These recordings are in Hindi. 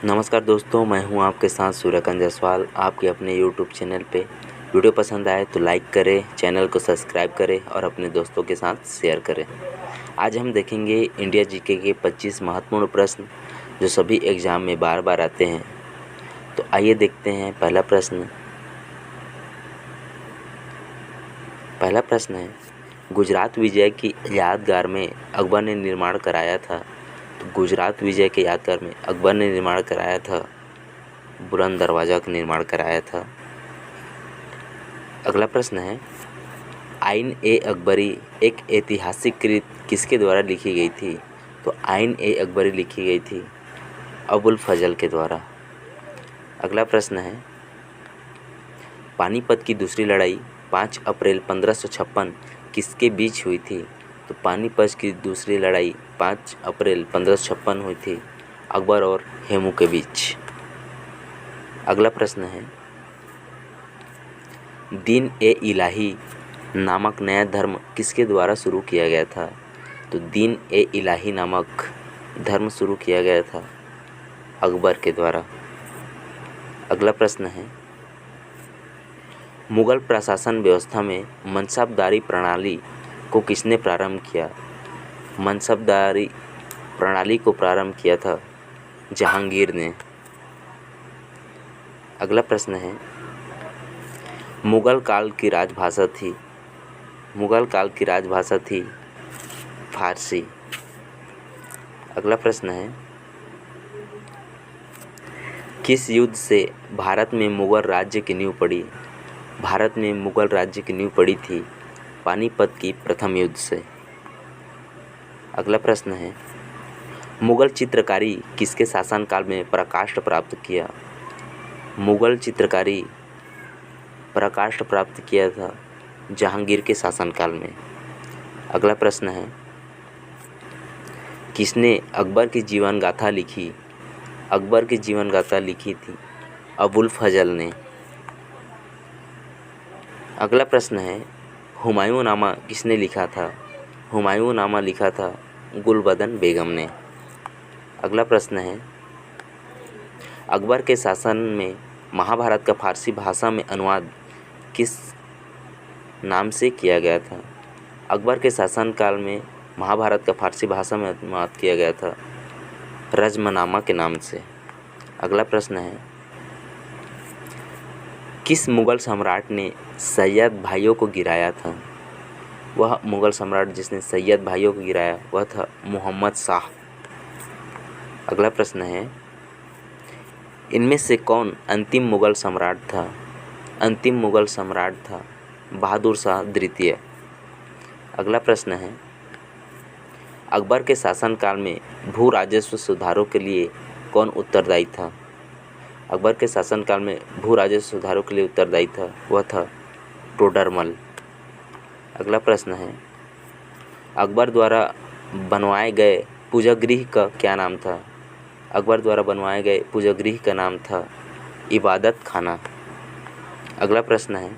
नमस्कार दोस्तों, मैं हूं आपके साथ सूर्यकांत जायसवाल आपके अपने यूट्यूब चैनल पे। वीडियो पसंद आए तो लाइक करें, चैनल को सब्सक्राइब करें और अपने दोस्तों के साथ शेयर करें। आज हम देखेंगे इंडिया जीके के 25 महत्वपूर्ण प्रश्न जो सभी एग्ज़ाम में बार बार आते हैं। तो आइए देखते हैं। पहला प्रश्न है, गुजरात विजय की यादगार में अकबर ने निर्माण कराया था। तो गुजरात विजय के यादगार में अकबर ने निर्माण कराया था, बुलंद दरवाज़ा का निर्माण कराया था। अगला प्रश्न है, आइन ए अकबरी एक ऐतिहासिक कृत किसके द्वारा लिखी गई थी। तो आइन ए अकबरी लिखी गई थी अबुल फजल के द्वारा। अगला प्रश्न है, पानीपत की दूसरी लड़ाई 5 अप्रैल 1556 किसके बीच हुई थी। तो पानीपत की दूसरी लड़ाई 5 अप्रैल 1556 हुई थी अकबर और हेमू के बीच। अगला प्रश्न है, दीन ए इलाही नामक नया धर्म किसके द्वारा शुरू किया गया था। तो दीन ए इलाही नामक धर्म शुरू किया गया था अकबर के द्वारा। अगला प्रश्न है, मुगल प्रशासन व्यवस्था में मनसबदारी प्रणाली को किसने प्रारंभ किया। मनसबदारी प्रणाली को प्रारंभ किया था जहांगीर ने। अगला प्रश्न है, मुगल काल की राजभाषा थी फारसी। अगला प्रश्न है, किस युद्ध से भारत में मुगल राज्य की नींव पड़ी। भारत में मुगल राज्य की नींव पड़ी थी पानीपत की प्रथम युद्ध से। अगला प्रश्न है, मुगल चित्रकारी किसके शासनकाल में प्रकाष्ठ प्राप्त किया। मुगल चित्रकारी प्रकाष्ठ प्राप्त किया था जहांगीर के शासनकाल में। अगला प्रश्न है, किसने अकबर की जीवन गाथा लिखी। अकबर की जीवन गाथा लिखी थी अबुल फजल ने। अगला प्रश्न है, हुमायूं नामा किसने लिखा था। हुमायूं नामा लिखा था गुलबदन बेगम ने। अगला प्रश्न है, अकबर के शासन में महाभारत का फारसी भाषा में अनुवाद किस नाम से किया गया था। अकबर के शासनकाल में महाभारत का फारसी भाषा में अनुवाद किया गया था रज़्मनामा के नाम से। अगला प्रश्न है, किस मुगल सम्राट ने सैयद भाइयों को गिराया था। वह मुगल सम्राट जिसने सैयद भाइयों को गिराया वह था मोहम्मद शाह। अगला प्रश्न है, इनमें से कौन अंतिम मुगल सम्राट था। अंतिम मुगल सम्राट था बहादुर शाह द्वितीय। अगला प्रश्न है, अकबर के शासनकाल में भू राजस्व सुधारों के लिए कौन उत्तरदायी था। अकबर के शासनकाल में भू राजस्व सुधारों के लिए उत्तरदायी था वह था टोडरमल। अगला प्रश्न है, अकबर द्वारा बनवाए गए पूजागृह का क्या नाम था। अकबर द्वारा बनवाए गए पूजागृह का नाम था इबादत खाना। अगला प्रश्न है,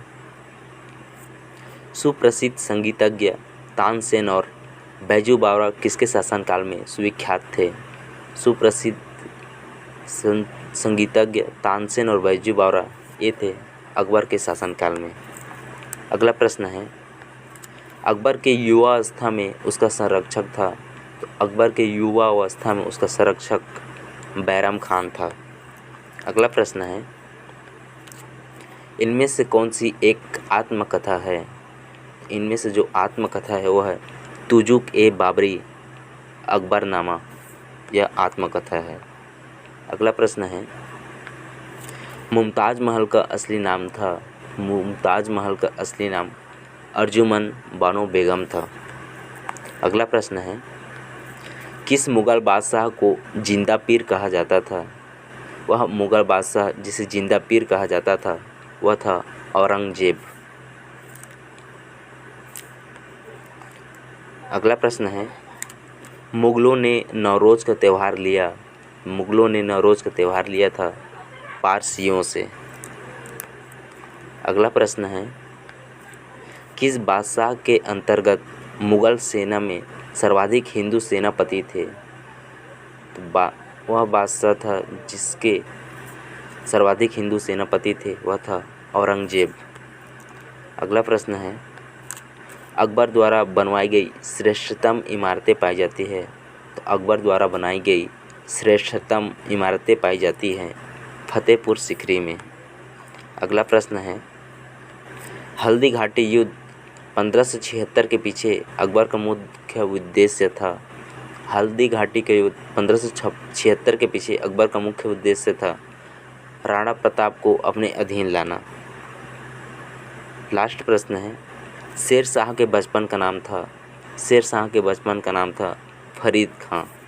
सुप्रसिद्ध संगीतज्ञ तानसेन और बैजू बावरा किसके शासनकाल में सुविख्यात थे। सुप्रसिद्ध संगीतज्ञ तानसेन और बैजू बावरा ये थे अकबर के शासनकाल में। अगला प्रश्न है, अकबर के युवा अवस्था में उसका संरक्षक था। तो अकबर के युवा अवस्था में उसका संरक्षक बैरम खान था। अगला प्रश्न है, इनमें से कौन सी एक आत्मकथा है। इनमें से जो आत्मकथा है वह है तुजुक ए बाबरी अकबरनामा, यह आत्मकथा है। अगला प्रश्न है, मुमताज़ महल का असली नाम था। मुमताज़ महल का असली नाम अर्जुमन बानो बेगम था। अगला प्रश्न है, किस मुग़ल बादशाह को जिंदा पीर कहा जाता था। वह मुग़ल बादशाह जिसे जिंदा पीर कहा जाता था वह था औरंगजेब। अगला प्रश्न है, मुग़लों ने नवरोज़ का त्यौहार लिया। मुग़लों ने नवरोज़ का त्यौहार लिया था पारसियों से। अगला प्रश्न है, किस बादशाह के अंतर्गत मुग़ल सेना में सर्वाधिक हिंदू सेनापति थे। तो वह बादशाह था जिसके सर्वाधिक हिंदू सेनापति थे, वह था औरंगजेब। अगला प्रश्न है, अकबर द्वारा बनवाई गई श्रेष्ठतम इमारतें पाई जाती है। तो अकबर द्वारा बनाई गई श्रेष्ठतम इमारतें पाई जाती हैं फतेहपुर सीकरी में। अगला प्रश्न है, हल्दी घाटी युद्ध 1576 के पीछे अकबर का मुख्य उद्देश्य था। हल्दी घाटी के युद्ध 1576 के पीछे अकबर का मुख्य उद्देश्य था राणा प्रताप को अपने अधीन लाना। लास्ट प्रश्न है, शेर शाह के बचपन का नाम था फरीद खां।